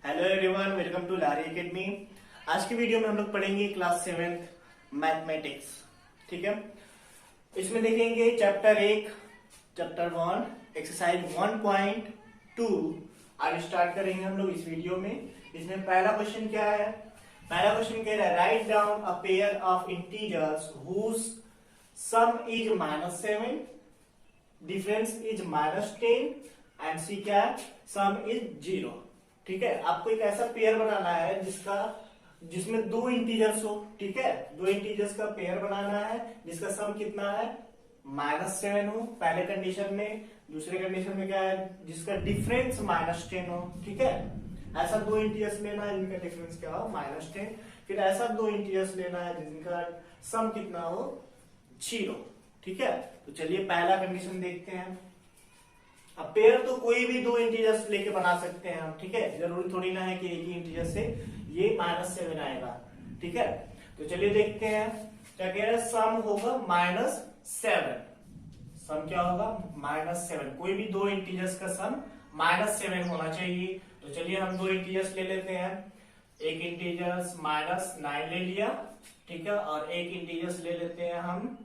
Hello everyone, welcome to Lari academy. आज की video में हम लोग पढ़ेंगे क्लास 7 मैथमेटिक्स। ठीक है, इसमें देखेंगे चैप्टर 1, चैप्टर 1, एक्सरसाइज 1.2। आज स्टार्ट करेंगे हम लोग इस वीडियो में। इसमें पहला क्वेश्चन क्या है? पहला क्वेश्चन कह रहा है right down a pair of integers whose sum is -7, difference is -10 and C क्या है? Sum is 0। ठीक है, आपको एक ऐसा पेयर बनाना है जिसमें दो इंटीजर्स हो। ठीक है, दो इंटीजर्स का पेयर बनाना है जिसका सम कितना है? -7 हो पहले कंडीशन में। दूसरे कंडीशन में क्या है? जिसका डिफरेंस -10 हो। ठीक है, ऐसा दो इंटीजर्स लेना है जिनका डिफरेंस क्या हो? -10। फिर ऐसा दो इंटीजर्स लेना है जिनका सम कितना हो? 0। ठीक है, तो चलिए पहला कंडीशन देखते हैं। अब पेयर तो कोई भी दो इंटीजर्स लेके बना सकते हैं हम। ठीक है, जरूरी थोड़ी ना है कि एक ही इंटीजर से ये -7 आएगा। ठीक है, तो चलिए देखते हैं क्या कह रहे हैं। सम होगा -7। सम क्या होगा? -7। कोई भी दो इंटीजर्स का सम -7 होना चाहिए। तो चलिए हम दो इंटीजर्स ले लेते हैं। एक इंटीजर्स -9 ले लिया। ठीक है, और एक इंटीजर्स ले लेते हैं हम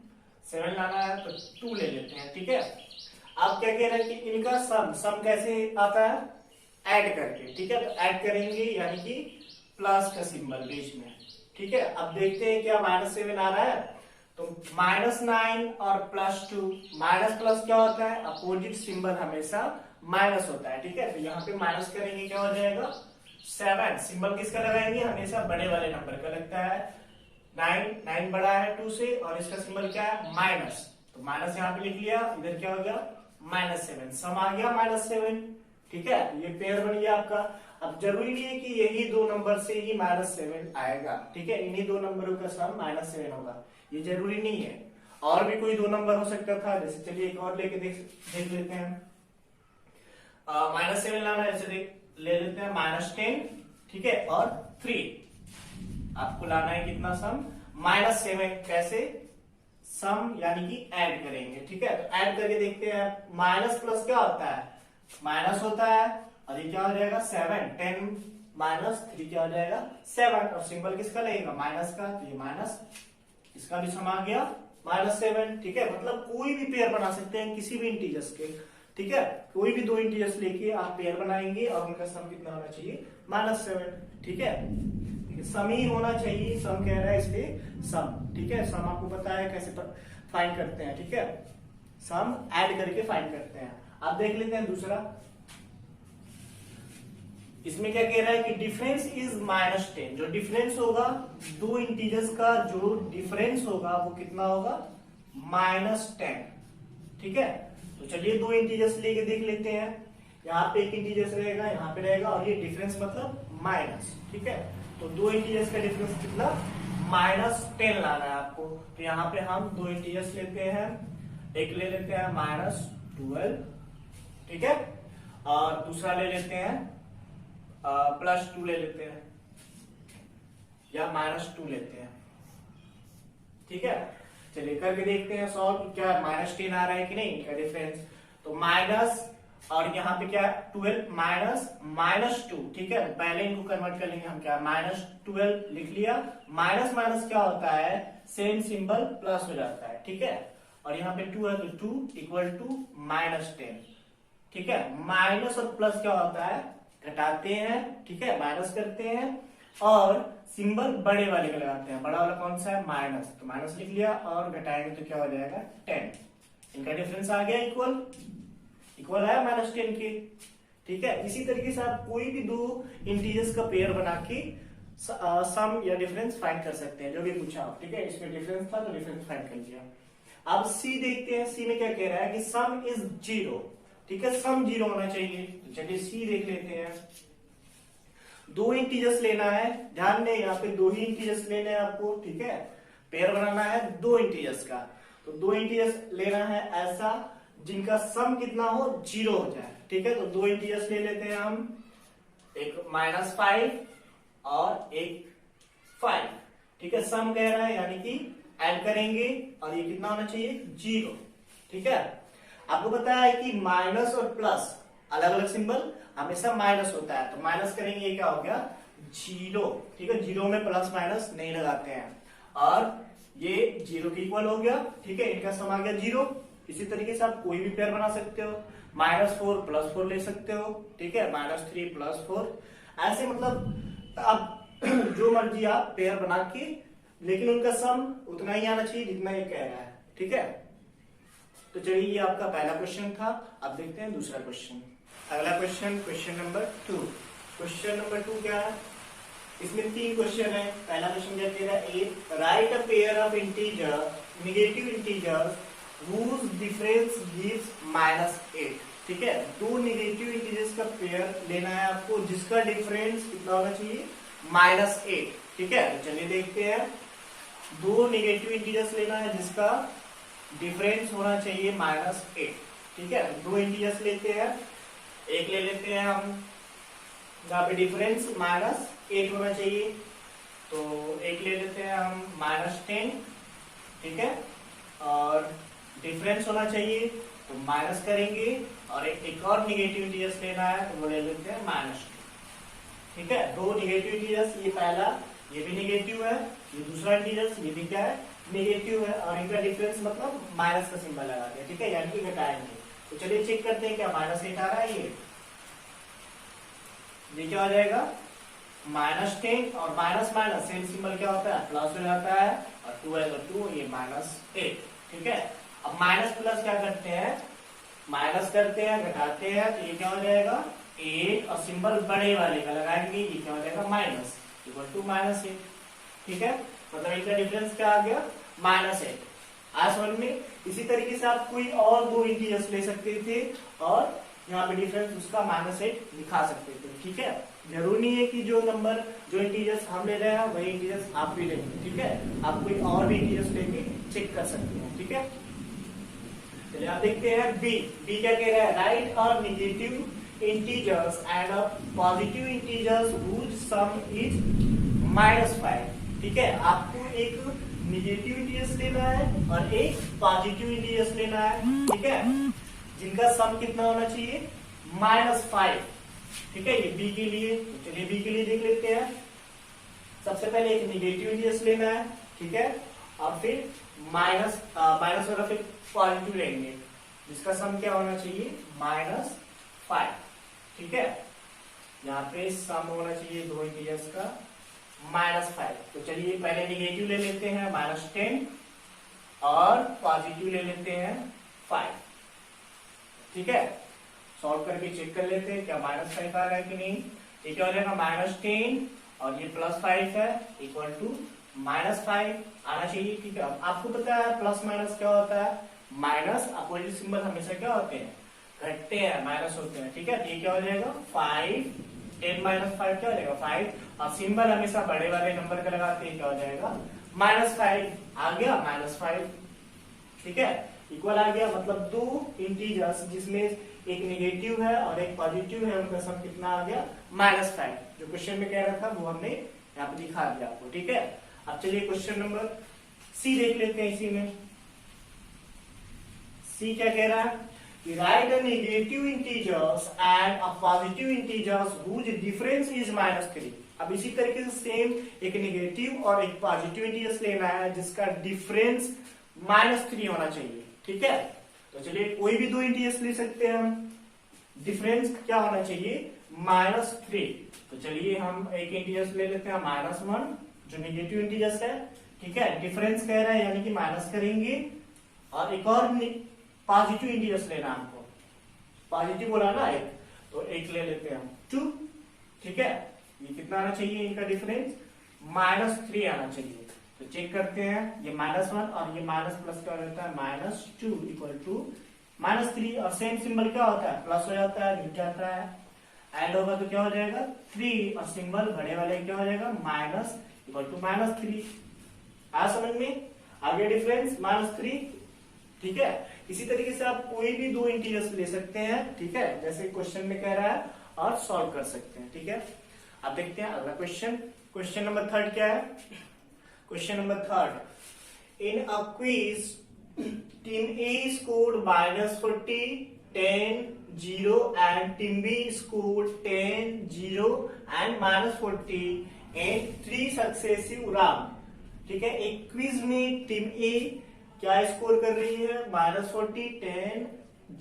7 लाना है तो 2 ले लेते हैं। ठीक है, अब क्या कह रहे हैं कि इनका सम कैसे आता है? ऐड करके। ठीक है, तो ऐड करेंगे यानी कि प्लस का सिंबल बीच में। ठीक है, अब देखते हैं क्या -7 आ रहा है। तो -9 और +2, माइनस प्लस क्या होता है? अपोजिट सिंबल हमेशा माइनस होता है। ठीक है, तो यहाँ पे माइनस करेंगे क्या हो जाएगा? 7। सिंबल किसका लगाएंगे? हमेशा बड़े वाले नंबर का लगता है। 9 बड़ा है 2 से, और इसका सिंबल क्या है? माइनस। तो माइनस यहाँ पे लिख लिया। इधर क्या हो गया? -7। सम आ गया -7। ठीक है, ये पेयर बन गया आपका। अब जरूरी नहीं है कि यही दो नंबर से ही -7 आएगा। ठीक है, इन्हीं दो नंबरों का सम -7 होगा, ये जरूरी नहीं है। और भी कोई दो नंबर हो सकता था। जैसे चलिए एक और लेके देख लेते हैं। -7 लाना है, जैसे ले लेते हैं -10। ठीक है, और 3 आपको लाना है। कितना सम? -7। कैसे? सम यानी कि ऐड करेंगे। ठीक है, तो ऐड करके देखते हैं। माइनस प्लस क्या होता है? माइनस होता है, और ये क्या हो जाएगा? 7। 10 -3 क्या हो जाएगा? 7। और सिंबल किसका लगेगा? माइनस का। तो ये माइनस, इसका भी सम आ गया -7। ठीक है, मतलब कोई भी पेयर बना सकते हैं किसी भी इंटीजर्स के। ठीक है, कोई भी दो इंटीजर्स लेके आप पेयर बनाएंगे और उनका सम कितना होना चाहिए? -7। ठीक है, सम ही होना चाहिए। सम कह रहा है इसलिए सम। ठीक है, सम आपको पता है कैसे फाइंड करते हैं। ठीक है, सम ऐड करके फाइंड करते हैं। अब देख लेते हैं दूसरा। इसमें क्या कह रहा है कि डिफरेंस इज -10। जो डिफरेंस होगा दो इंटीजर्स का, जो डिफरेंस होगा वो कितना होगा? -10। ठीक है, तो चलिए दो इंटीजर्स लेके देख लेते हैं। यहाँ पे एक इंटीजर्स रहेगा, यहाँ पे रहेगा, और ये डिफरेंस मतलब माइनस। ठीक है, तो दो इंटीजर्स का डिफरेंस कितना? -10 लाना है आपको। तो यहाँ पे हम दो इंटीजर्स लेते हैं। एक ले लेते हैं -12। ठीक है, और दूसरा ले लेते हैं +2 ले लेते हैं, या -2 लेते हैं। ठीक है, चलिए करके देखते हैं सॉल्व। क्या -10 आ रहा है कि नहीं इनका डिफरेंस? तो माइनस, और यहाँ पे क्या? 12 -2। ठीक है, पहले इनको कन्वर्ट कर लेंगे हम। क्या? -12 लिख लिया। माइनस माइनस क्या होता है? सेम सिंबल प्लस हो जाता है। ठीक है, और यहाँ पे 2 है तो 2 = -10। ठीक है, माइनस और प्लस क्या होता है? घटाते हैं। ठीक है, माइनस करते हैं और सिंबल बड़े वाले का लगाते हैं। बड़ा वाला कौन सा है? माइनस। तो माइनस लिख लिया, और घटाएंगे तो क्या हो जाएगा? 10। इनका डिफरेंस आ गया इक्वल है -10 के। ठीक है, इसी तरीके से आप कोई भी दो इंटीजर्स का पेयर बना के सम या डिफरेंस फाइंड कर सकते हैं, जो भी पूछा आप। ठीक है, इसमें डिफरेंस था तो डिफरेंस फाइंड कर लिया। अब सी देखते हैं। सी में क्या कह रहा है कि सम इज 0। ठीक है, सम 0 होना चाहिए। तो चलिए सी देख लेते हैं। दो इंटीजर्स लेना है, ध्यान दें यहाँ पे दो ही इंटीजर्स लेने हैं आपको। ठीक है, पेयर बनाना है दो इंटीजर्स का। तो दो इंटीजर्स लेना है ऐसा जिनका सम कितना हो? 0 हो जाए। ठीक है, तो दो इंटीजर्स ले लेते हैं हम। एक -5 और एक 5। ठीक है, सम कह रहा है यानी कि ऐड करेंगे, और ये कितना होना चाहिए? 0। ठीक है, आपको पता है कि माइनस और प्लस अलग अलग सिंबल हमेशा माइनस होता है, तो माइनस करेंगे ये क्या हो गया 0। ठीक है, 0 में प्लस माइनस नहीं लगाते हैं, और ये 0 के इक्वल हो गया। ठीक है, इनका सम आ गया 0। इसी तरीके से आप कोई भी पेयर बना सकते हो, -4 +4 ले सकते हो। ठीक है, -3 +4, ऐसे मतलब आप जो मर्जी आप पेयर बना के, लेकिन उनका सम उतना ही आना चाहिए जितना ये कह रहा है। ठीक है, तो चलिए ये आपका पहला क्वेश्चन था। अब देखते हैं दूसरा क्वेश्चन। अगला question, question number 2। Question number 2 क्या है, इसमें 3 क्वेश्चन है। पहला क्वेश्चन क्या कह रहा है, right a pair of integer, negative integers whose difference gives -8। ठीक है, दो नेगेटिव इंटीजर्स का पेयर लेना है आपको जिसका डिफरेंस कितना होना चाहिए -8। ठीक है, तो चलिए देखते हैं। दो नेगेटिव इंटीजर्स लेना है जिसका डिफरेंस होना चाहिए -8। ठीक है, दो इंटीजर्स लेते हैं, एक ले लेते हैं हम जहाँ पे डिफरेंस -8 होना चाहिए, तो एक ले लेते हैं हम -10। ठीक है, और डिफरेंस होना चाहिए तो माइनस करेंगे, और एक और निगेटिव इंटीजर्स लेना है तो वो ले लेते हैं -2। ठीक है, दो निगेटिव इंटीजर्स, ये पहला ये भी निगेटिव है, ये दूसरा इंटीजर्स ये भी क्या है निगेटिव है, और इनका डिफरेंस मतलब माइनस का सिंबल लगा दिया। ठीक है, यानी कि घटाएंगे। तो चलिए चेक करते हैं क्या -8 आ रहा है। ये क्या हो जाएगा -10, और माइनस माइनस सेम सिंबल क्या होता है प्लस हो जाता है, और 2 है तो 2, ये -8। ठीक है, अब माइनस प्लस क्या करते हैं, माइनस करते हैं घटाते हैं, तो ये क्या हो जाएगा 8, और सिंबल बड़े वाले का लगाएंगे, ये क्या हो जाएगा माइनस इक्वल टू -8। ठीक है, मतलब इनका डिफरेंस क्या आ गया -8। आज समझ में। इसी तरीके से आप कोई और दो इंटीजर्स ले सकते थे और यहाँ पे डिफरेंस उसका -8 दिखा सकते थे। ठीक है, जरूरी नहीं है कि जो नंबर जो इंटीजर्स हम ले रहे हैं वही इंटीजर्स आप भी लेंगे। ठीक है, आप कोई और भी इंटीजर्स लेके चेक कर सकते हैं। ठीक है, चलिए आप देखते हैं बी। बी क्या कह रहा है, राइट और negative integers and positive integers whose sum is -5। ठीक है, आपको एक नेगेटिव इंटीजर्स लेना है और एक पॉजिटिव इंटीजर्स लेना है। ठीक है, जिनका सम कितना होना चाहिए -5। ठीक है, ये बी के लिए, तो चलिए बी के लिए देख लेते हैं। सबसे पहले एक नेगेटिव इंटीजर्स लेना है। ठीक है, और फिर माइनस वाला फिर पॉजिटिव लेंगे जिसका सम क्या होना चाहिए -5। ठीक है, यहाँ पे सम होना चाहिए दो इंटीजर्स का -5। तो चलिए पहले नेगेटिव ले लेते हैं -10, और पॉजिटिव ले लेते हैं 5। ठीक है, सॉल्व करके चेक कर लेते हैं क्या -5 आ रहा है कि नहीं। ये क्या हो जाएगा -10, और ये +5 है इक्वल टू -5 आना चाहिए। ठीक है, आपको पता है प्लस माइनस क्या होता है, माइनस अपोजिट सिंबल हमेशा क्या होते हैं घटते हैं, माइनस होते हैं। ठीक है, ये क्या हो जाएगा 5, 10 - 5 क्या हो जाएगा 5, और सिंबल हमेशा बड़े वाले नंबर का लगाते हैं, क्या हो जाएगा -5 आ गया -5। ठीक है, इक्वल आ गया, मतलब दो इंटीजर्स जिसमें एक नेगेटिव है और एक पॉजिटिव है, उनका सम कितना आ गया -5। जो क्वेश्चन में कह रहा था वो हमने यहाँ पे दिखा दिया आपको। ठीक है, अब चलिए क्वेश्चन नंबर सी देख लेते हैं। इसी में सी क्या कह रहा है कि right a negative integers and a positive integers whose difference is -3। अब इसी तरीके से सेम एक नेगेटिव और एक पॉजिटिव इंटीजर्स लेना है जिसका डिफरेंस -3 होना चाहिए। ठीक है, तो चलिए कोई भी दो इंटीजर्स ले सकते हैं हम, डिफरेंस क्या होना चाहिए -3। तो चलिए हम एक इंटीजर्स ले लेते हैं -1 जो नेगेटिव इंटीजर्स है। ठीक है, डिफरेंस कह रहा है यानी कि माइनस करेंगे, और एक और पॉजिटिव इंटीजर्स लेना हमको, पॉजिटिव बोला ना एक, तो एक ले लेते हैं हम 2। ठीक है, ये कितना आना चाहिए इनका डिफरेंस -3 आना चाहिए। तो चेक करते हैं, ये -1 और ये माइनस प्लस क्या होता है -2 इक्वल टू -3, और सेम सिंबल क्या होता है प्लस हो जाता है, जुट जाता है, एड होगा तो क्या हो जाएगा 3, और सिंबल बड़े वाले क्या हो जाएगा माइनस इक्वल टू -3। आ समझ में आ गया डिफरेंस -3। ठीक है, इसी तरीके से आप कोई भी दो इंटीजर्स ले सकते हैं। ठीक है, जैसे क्वेश्चन में कह रहा है, और सॉल्व कर सकते हैं। ठीक है, अब देखते हैं अगला क्वेश्चन। क्वेश्चन नंबर 3 क्या है, question number 3, in a quiz team A scored -40 10 0 and team B scored 10 0 and -40 in 3 successive round। ठीक है, एक क्विज में टीम ए क्या स्कोर कर रही है, -40 10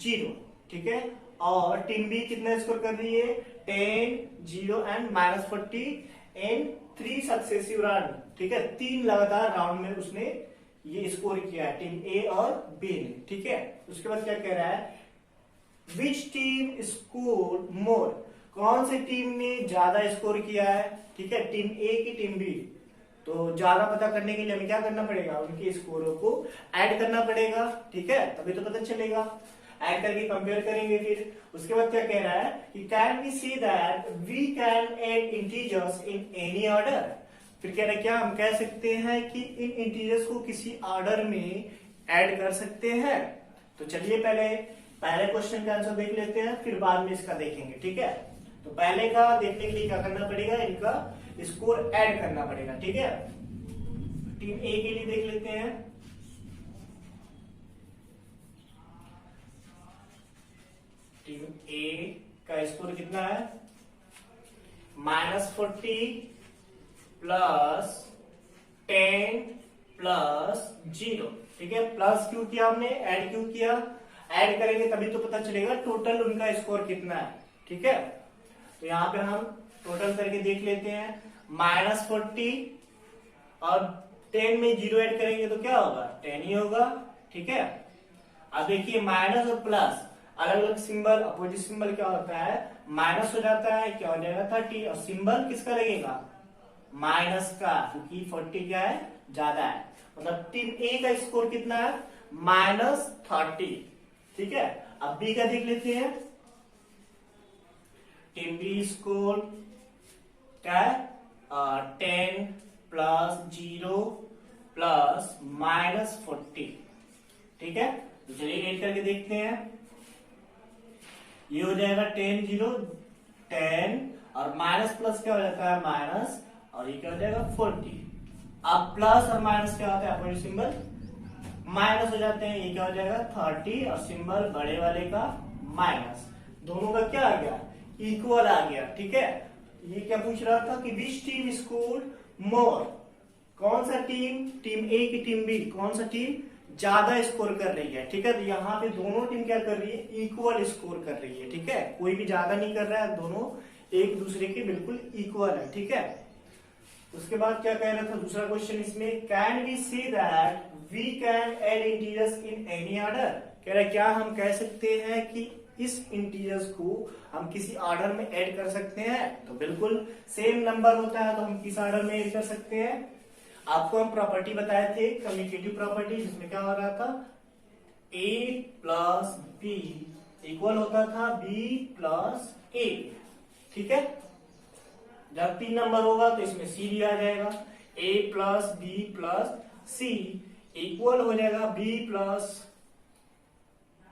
0। ठीक है, और टीम बी कितना स्कोर कर रही है, 10 0 एंड -40 इन 3 सक्सेसिव राउंड। ठीक है, 3 लगातार राउंड में उसने ये स्कोर किया है टीम ए और बी ने। ठीक है, उसके बाद क्या कह रहा है, विच टीम स्कोर मोर, कौन सी टीम ने ज्यादा स्कोर किया है। ठीक है, टीम ए की टीम बी, तो ज्यादा पता करने के लिए हमें क्या करना पड़ेगा, उनके स्कोरों को ऐड करना पड़ेगा। ठीक है, तभी तो पता चलेगा, ऐड करके कंपेयर करेंगे। फिर उसके बाद क्या कह रहा है कि can we see that we can add integers in any order. फिर कह रहा है क्या हम कह सकते हैं कि इन इंटीजर्स को किसी ऑर्डर में ऐड कर सकते हैं। तो चलिए पहले क्वेश्चन का आंसर देख लेते हैं, फिर बाद में इसका देखेंगे। ठीक है, तो पहले का देखने के लिए क्या करना पड़ेगा, इनका स्कोर ऐड करना पड़ेगा। ठीक है, टीम ए के लिए देख लेते हैं। टीम ए का स्कोर कितना है, -40 प्लस 10 प्लस 0। ठीक है, प्लस क्यों किया हमने, ऐड क्यों किया, ऐड करेंगे तभी तो पता चलेगा टोटल उनका स्कोर कितना है। ठीक है, तो यहां पे हम टोटल करके देख लेते हैं, -40 और 10 में 0 ऐड करेंगे तो क्या होगा, 10 ही होगा। ठीक है, अब देखिए माइनस और प्लस अलग अलग सिंबल, अपोजिट सिंबल क्या होता है, माइनस हो जाता है, क्या हो जाएगा 30, और सिंबल किसका लगेगा, माइनस का, क्योंकि 40 क्या है, ज्यादा है। मतलब टीम ए का स्कोर कितना है, -30। ठीक है, अब बी का देख लेते हैं। टीम बी स्कोर क्या है, 10 प्लस 0 प्लस -40। ठीक है, तो चलिए ऐड करके देखते हैं। ये हो जाएगा 10 0 10 और माइनस प्लस क्या हो जाता है, माइनस, और ये क्या हो जाएगा 40। अब प्लस और माइनस क्या होता है, अपोजिट सिंबल माइनस हो जाते हैं, ये क्या हो जाएगा 30 और सिंबल बड़े वाले का माइनस, दोनों का क्या आ गया, इक्वल आ गया। ठीक है, ये क्या पूछ रहा था कि विच टीम स्कोर्ड मोर, कौन सा टीम, टीम ए की टीम बी, कौन सा टीम ज्यादा स्कोर कर रही है। ठीक है, तो यहाँ पे दोनों टीम क्या कर रही है, इक्वल स्कोर कर रही है। ठीक है, कोई भी ज्यादा नहीं कर रहा है, दोनों एक दूसरे के बिल्कुल इक्वल है। ठीक है, उसके बाद क्या कह रहा था दूसरा क्वेश्चन इसमें, can we see that we can add integers in any order. कह रहा है क्या हम कह सकते हैं कि इस इंटीजर्स को हम किसी ऑर्डर में ऐड कर सकते हैं। तो बिल्कुल सेम नंबर होता है तो हम किस ऑर्डर में ऐड कर सकते हैं। आपको हम प्रॉपर्टी बताए थे, कम्युनिकेटिव प्रॉपर्टी, जिसमें क्या हो रहा था, a प्लस बी इक्वल होता था b प्लस a। ठीक है, जब 3 नंबर होगा तो इसमें c भी आ जाएगा, a plus b plus c equal हो जाएगा b plus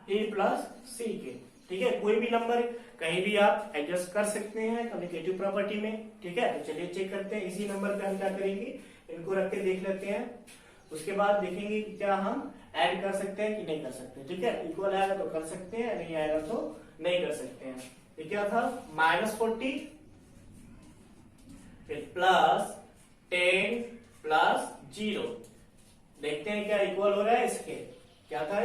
a plus c के। ठीक है, कोई भी नंबर कहीं भी आप एडजस्ट कर सकते हैं कम्युनिकेटिव प्रॉपर्टी में। ठीक है, तो चलिए चेक करते हैं, इसी नंबर पे हम क्या करेंगे, इनको रख के देख लेते हैं। उसके बाद देखेंगे कि क्या हम ऐड कर सकते हैं कि नहीं कर सकते। ठीक है, इक्वल आएगा तो कर सकते हैं, नहीं आएगा तो नहीं कर सकते हैं। ये क्या था, -40 फिर प्लस 10 प्लस 0, देखते हैं क्या इक्वल हो रहा है इसके। क्या था,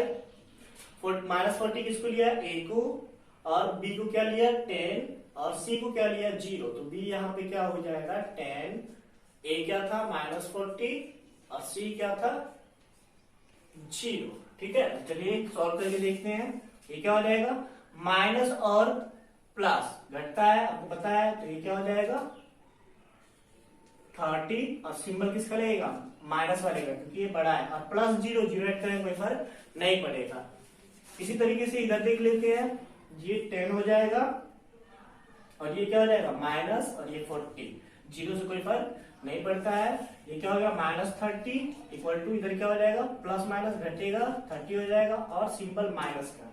-40 किसको लिया, a को, और b को क्या लिया 10, और c को क्या लिया 0। तो b यहाँ पे क्या हो जाएगा 10, a क्या था -40 और c क्या था 0। ठीक है, चलिए सॉल्व करके देखते हैं। ये क्या हो जाएगा, माइनस और प्लस घटता है, आपको पता है, तो ये क्या हो जाएगा 30 और सिंबल किसका लगेगा, माइनस वाले का, क्योंकि ये बड़ा है, और प्लस 0 0 ऐड करेंगे कोई फर्क नहीं पड़ेगा। इसी तरीके से इधर देख लेते हैं, ये 10 हो जाएगा और ये क्या हो जाएगा माइनस, और ये 40, 0 से कोई फर्क नहीं पड़ता है। ये क्या हो गया -30 इक्वल टू, इधर क्या हो जाएगा प्लस माइनस घटेगा 30 हो जाएगा, और सिंबल माइनस का।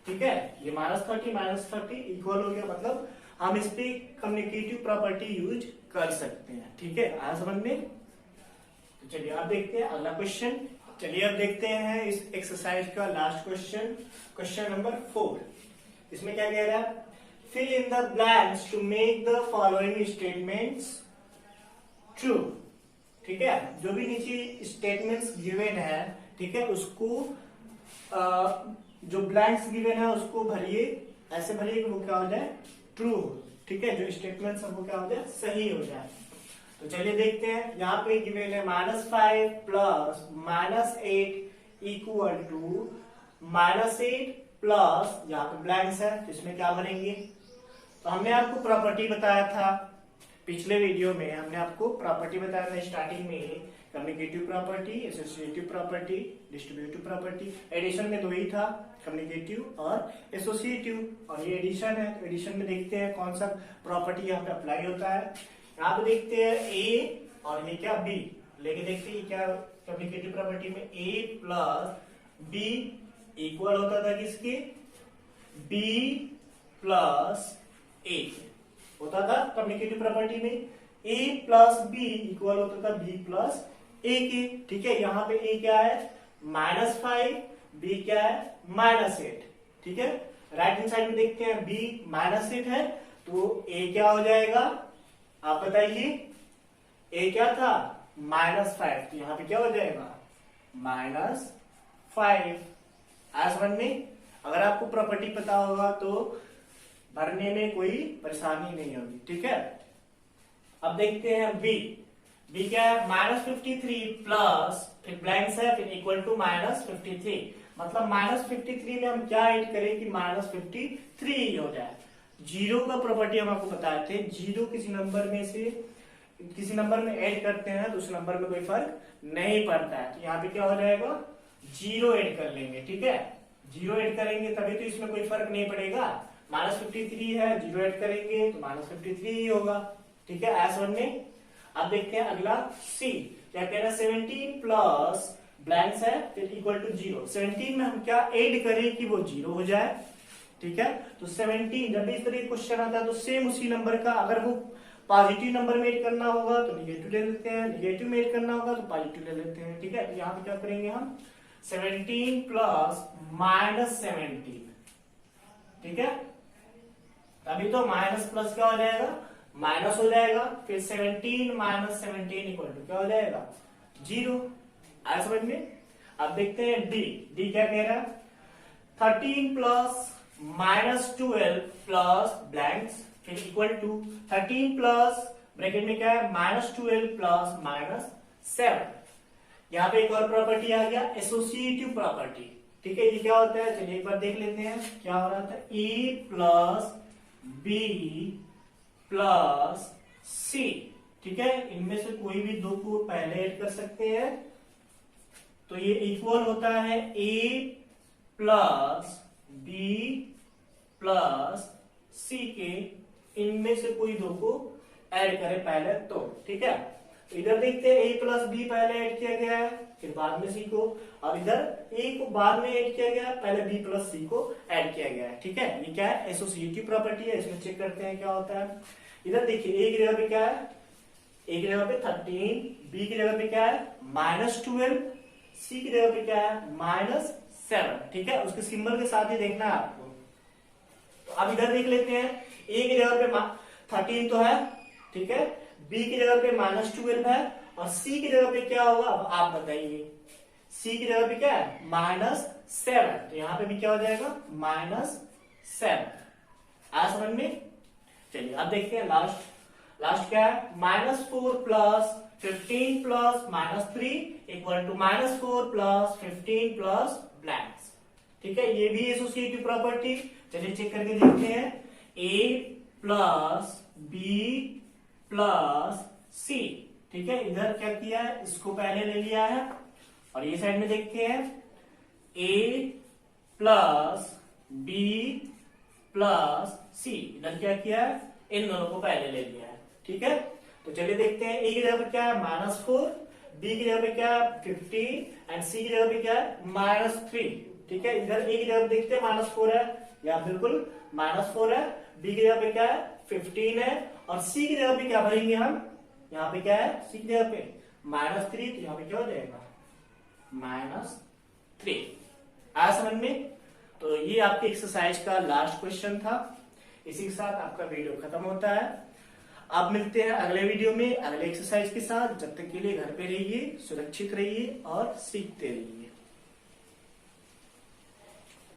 ठीक है, ये -30 -30 इक्वल हो गया, मतलब हम इस पे कम्युनिकेटिव प्रॉपर्टी यूज कर सकते हैं। ठीक है, आया समझ में। तो चलिए आप देखते हैं अगला क्वेश्चन। चलिए अब देखते हैं इस एक्सरसाइज का लास्ट क्वेश्चन, क्वेश्चन नंबर 4। इसमें क्या कह रहा है, fill in the blanks to make the following statements true. ठीक है, जो भी नीचे स्टेटमेंट्स गिवन है, ठीक है, उसको जो ब्लैंक्स गिवन है उसको भरिए, ऐसे भरिए कि वो क्या हो जाए, ट्रू। ठीक है, जो स्टेटमेंट्स है वो क्या हो जाए, सही हो जाए। तो चलिए देखते हैं, यहाँ पे गिवन है -5 प्लस -8 इक्वल टू -8 प्लस, यहाँ पे ब्लैंक्स है तो इसमें क्या भरेंगे। तो हमने आपको प्रॉपर्टी बताया था पिछले वीडियो में, हमने आपको प्रॉपर्टी बताया था स्टार्टिंग में, communicative property, associative property, distributive property. Addition में दो ही था, कम्युनिकेटिव और एसोसिएटिव, और ये एडिशन है। तो एडिशन में देखते हैं कौन सा प्रॉपर्टी यहाँ पे अप्लाई होता है। यहाँ पे देखते हैं ए और ये क्या बी, लेके देखते हैं क्या कम्युनिकेटिव प्रॉपर्टी में ए प्लस बी इक्वल होता था किसके, बी प्लस ए होता था कम्युनिकेटिव प्रॉपर्टी में। ए प्लस बी इक्वल होता था बी प्लस ए के। ठीक है, यहाँ पे ए क्या है, -5, बी क्या है, -8। ठीक है, राइट हैंड साइड में देखते हैं बी -8 है तो ए क्या हो जाएगा, आप बताइए। ए क्या था, -5, तो यहाँ पे क्या हो जाएगा, -5। आज समझ में, अगर आपको प्रॉपर्टी पता होगा तो भरने में कोई परेशानी नहीं होगी। ठीक है, अब देखते हैं बी। बी क्या है, -53 प्लस, फिर ब्लैंक्स है, फिर इक्वल टू -53। मतलब -53 में हम क्या ऐड करें कि -53 ही हो जाए। जीरो का प्रॉपर्टी हम आपको बताए थे, जीरो किसी नंबर में से किसी नंबर में ऐड करते हैं तो उस नंबर में कोई फर्क नहीं पड़ता है। तो यहाँ पे क्या हो जाएगा, जीरो ऐड कर लेंगे। ठीक है, जीरो ऐड करेंगे तभी तो इसमें कोई फर्क नहीं पड़ेगा। -53 है, जीरो ऐड करेंगे तो -53 ही होगा। ठीक है, ऐसा में। अब देखते हैं अगला सी, क्या कह रहा है, 17 प्लस ब्लैंक्स है, फिर इक्वल टू 0। 17 में हम क्या ऐड करें कि वो 0 हो जाए। ठीक है, तो 17 जब भी इस तरह क्वेश्चन आता है तो सेम उसी नंबर का, अगर वो पॉजिटिव नंबर में ऐड करना होगा तो निगेटिव ले लेते हैं, निगेटिव में ऐड करना होगा तो पॉजिटिव ले लेते हैं। ठीक है, तो यहाँ पे क्या करेंगे हम, 17 प्लस -17। ठीक है, अभी तो माइनस प्लस क्या हो जाएगा, माइनस हो जाएगा, फिर 17 - 17 इक्वल टू क्या हो जाएगा, 0। आया समझ में। अब देखते हैं डी। डी क्या कह रहा है, 13 प्लस -12 प्लस ब्लैंक्स, फिर इक्वल टू 13 प्लस ब्रैकेट में क्या है, -12 प्लस -7। यहाँ पे एक और प्रॉपर्टी आ गया, एसोसिएटिव प्रॉपर्टी। ठीक है, ये क्या होता है, चलिए एक बार देख लेते हैं क्या हो रहा था। ए प्लस बी प्लस सी। ठीक है, इनमें से कोई भी दो को पहले ऐड कर सकते हैं तो ये इक्वल होता है ए प्लस बी प्लस सी के। इनमें से कोई दो को ऐड करें पहले तो। ठीक है, तो इधर देखते हैं ए प्लस बी पहले ऐड किया गया है, फिर बाद में सी को। अब इधर ए को बाद में ऐड किया गया, पहले बी प्लस सी को ऐड किया गया है। ठीक है, ये क्या है, एसोसिएटिव प्रॉपर्टी है। इसमें चेक करते हैं क्या होता है। इधर देखिए ए की जगह पे क्या है, ए की जगह पे 13, बी की जगह पे क्या है -12, सी की जगह पे क्या है -7। ठीक है, उसके सिंबल के साथ ही देखना है आपको। तो अब इधर देख लेते हैं, ए की जगह पे 13 तो है, ठीक है, बी की जगह पे -12 है, और सी की जगह पे क्या होगा, अब आप बताइए। सी की जगह पे क्या है -7, तो यहां पे भी क्या हो जाएगा -7। आया समझ में। चलिए अब देखते हैं लास्ट क्या है, -4 plus 15 plus -3 equal to -4 plus 15 plus blanks. ठीक है, ये भी एसोसिएटिव प्रॉपर्टी। चलिए चेक करके देखते हैं, ए प्लस बी प्लस सी। ठीक है, इधर क्या किया है, इसको पहले ले लिया है, और ये साइड में देखते हैं ए प्लस बी प्लस सी। इधर क्या किया है, इन दोनों को पहले ले लिया है। ठीक है, तो चलिए देखते हैं, ए की जगह पे क्या है -4, बी की जगह पे क्या है 15 एंड सी की जगह पे क्या है -3। ठीक है, इधर ए की जगह पे देखते हैं -4 है, या बिल्कुल -4 है, बी की जगह पे क्या है 15 है, और सी की जगह पे क्या भरेंगे हम, यहाँ पे क्या है सी की जगह पे -3, तो यहाँ पे क्या हो जाएगा -3। आया समझ में? तो ये आपकी एक्सरसाइज का लास्ट क्वेश्चन था। इसी के साथ आपका वीडियो खत्म होता है। आप मिलते हैं अगले वीडियो में अगले एक्सरसाइज के साथ। जब तक के लिए घर पे रहिए, सुरक्षित रहिए और सीखते रहिए।